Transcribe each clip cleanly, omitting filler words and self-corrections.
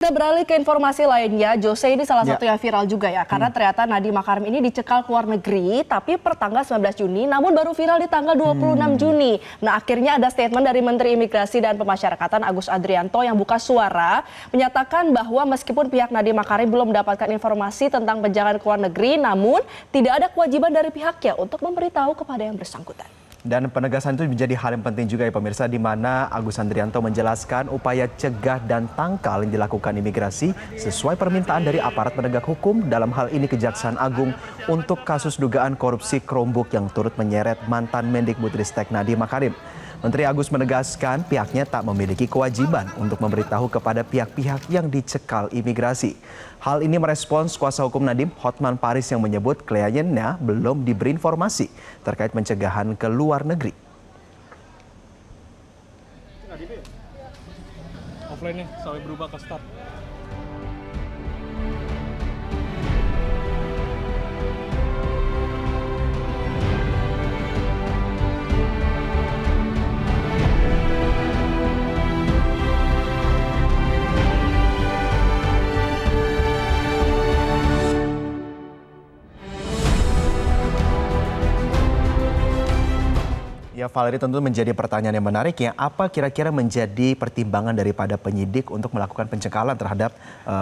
Kita beralih ke informasi lainnya, Jose ini salah satu yang viral juga ya, karena ternyata Nadiem Makarim ini dicekal ke luar negeri, tapi per tanggal 19 Juni, namun baru viral di tanggal 26 Juni. Nah, akhirnya ada statement dari Menteri Imigrasi dan Pemasyarakatan Agus Andrianto yang buka suara, menyatakan bahwa meskipun pihak Nadiem Makarim belum mendapatkan informasi tentang pencegahan ke luar negeri, namun tidak ada kewajiban dari pihaknya untuk memberitahu kepada yang bersangkutan. Dan penegasan itu menjadi hal yang penting juga ya pemirsa, di mana Agus Andrianto menjelaskan upaya cegah dan tangkal yang dilakukan imigrasi sesuai permintaan dari aparat penegak hukum, dalam hal ini Kejaksaan Agung, untuk kasus dugaan korupsi Chromebook yang turut menyeret mantan Mendikbudristek Nadiem Makarim. Menteri Agus menegaskan pihaknya tak memiliki kewajiban untuk memberitahu kepada pihak-pihak yang dicekal imigrasi. Hal ini merespons kuasa hukum Nadiem, Hotman Paris, yang menyebut kliennya belum diberi informasi terkait pencegahan ke luar negeri. Offline nih, sampai berubah ke start. Ya, Valeri, tentu menjadi pertanyaan yang menarik ya. Apa kira-kira menjadi pertimbangan daripada penyidik untuk melakukan pencekalan terhadap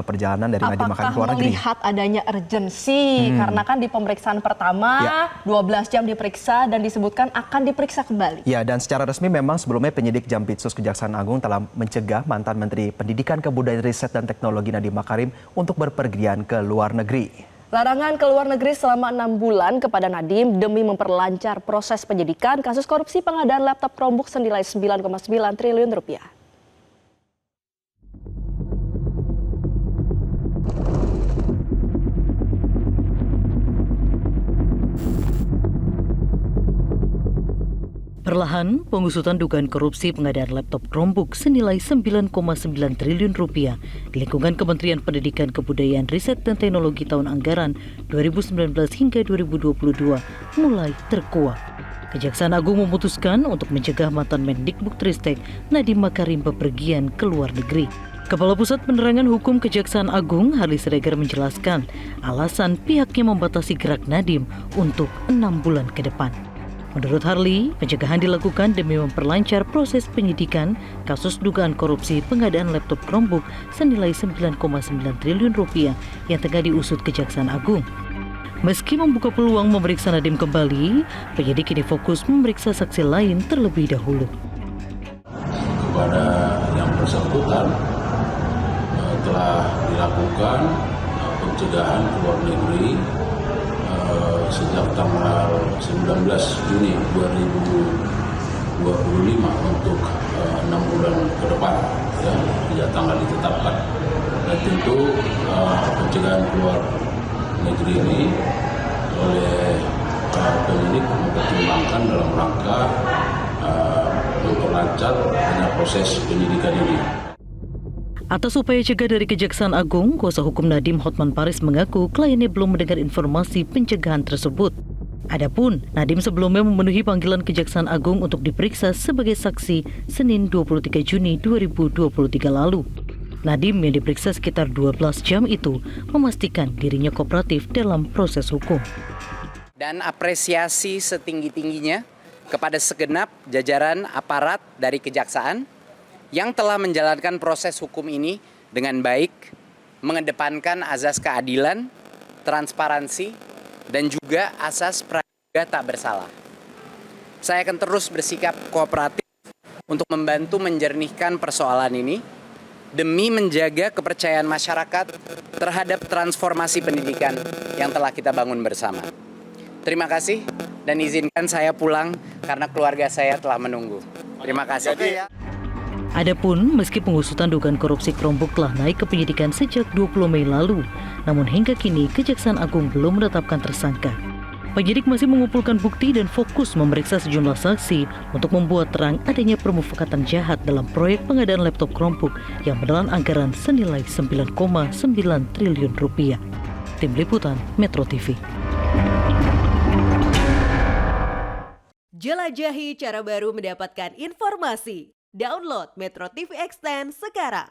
perjalanan dari Nadiem Makarim ke luar negeri? Apakah melihat adanya urgensi? Karena kan di pemeriksaan pertama 12 jam diperiksa dan disebutkan akan diperiksa kembali. Ya, dan secara resmi memang sebelumnya penyidik Jampitsus Kejaksaan Agung telah mencegah mantan Menteri Pendidikan, Kebudayaan, Riset, dan Teknologi Nadiem Makarim untuk berpergian ke luar negeri. Larangan ke luar negeri selama 6 bulan kepada Nadiem demi memperlancar proses penyidikan kasus korupsi pengadaan laptop Chromebook senilai 9,9 triliun rupiah. Perlahan, pengusutan dugaan korupsi pengadaan laptop Chromebook senilai 9,9 triliun rupiah di lingkungan Kementerian Pendidikan, Kebudayaan, Riset, dan Teknologi tahun anggaran 2019 hingga 2022 mulai terkuak. Kejaksaan Agung memutuskan untuk mencegah mantan Mendikbudristek Nadiem Makarim bepergian ke luar negeri. Kepala Pusat Penerangan Hukum Kejaksaan Agung, Harli Siregar, menjelaskan alasan pihaknya membatasi gerak Nadiem untuk 6 bulan ke depan. Menurut Harli, pencegahan dilakukan demi memperlancar proses penyidikan kasus dugaan korupsi pengadaan laptop Chromebook senilai 9,9 triliun rupiah yang tengah diusut Kejaksaan Agung. Meski membuka peluang memeriksa Nadiem kembali, penyidik kini fokus memeriksa saksi lain terlebih dahulu. Kepada yang bersangkutan telah dilakukan pencegahan ke luar negeri sejak tanggal 19 Juni 2025 untuk 6 bulan ke depan, ya, sejak tanggal ditetapkan. Dan tentu pencegahan keluar negeri ini oleh penyidik mempertimbangkan dalam rangka memperlancar proses penyidikan ini. Atas upaya cegah dari Kejaksaan Agung, kuasa hukum Nadiem, Hotman Paris, mengaku kliennya belum mendengar informasi pencegahan tersebut. Adapun Nadiem sebelumnya memenuhi panggilan Kejaksaan Agung untuk diperiksa sebagai saksi Senin 23 Juni 2023 lalu. Nadiem yang diperiksa sekitar 12 jam itu memastikan dirinya kooperatif dalam proses hukum. Dan apresiasi setinggi-tingginya kepada segenap jajaran aparat dari Kejaksaan yang telah menjalankan proses hukum ini dengan baik, mengedepankan azas keadilan, transparansi, dan juga asas praduga tak bersalah. Saya akan terus bersikap kooperatif untuk membantu menjernihkan persoalan ini demi menjaga kepercayaan masyarakat terhadap transformasi pendidikan yang telah kita bangun bersama. Terima kasih dan izinkan saya pulang karena keluarga saya telah menunggu. Terima kasih. Adapun meski pengusutan dugaan korupsi Chromebook telah naik ke penyidikan sejak 20 Mei lalu, namun hingga kini Kejaksaan Agung belum menetapkan tersangka. Penyidik masih mengumpulkan bukti dan fokus memeriksa sejumlah saksi untuk membuat terang adanya permufakatan jahat dalam proyek pengadaan laptop Chromebook yang menelan anggaran senilai 9,9 triliun rupiah. Tim Liputan Metro TV. Jelajahi cara baru mendapatkan informasi. Download Metro TV Extend sekarang.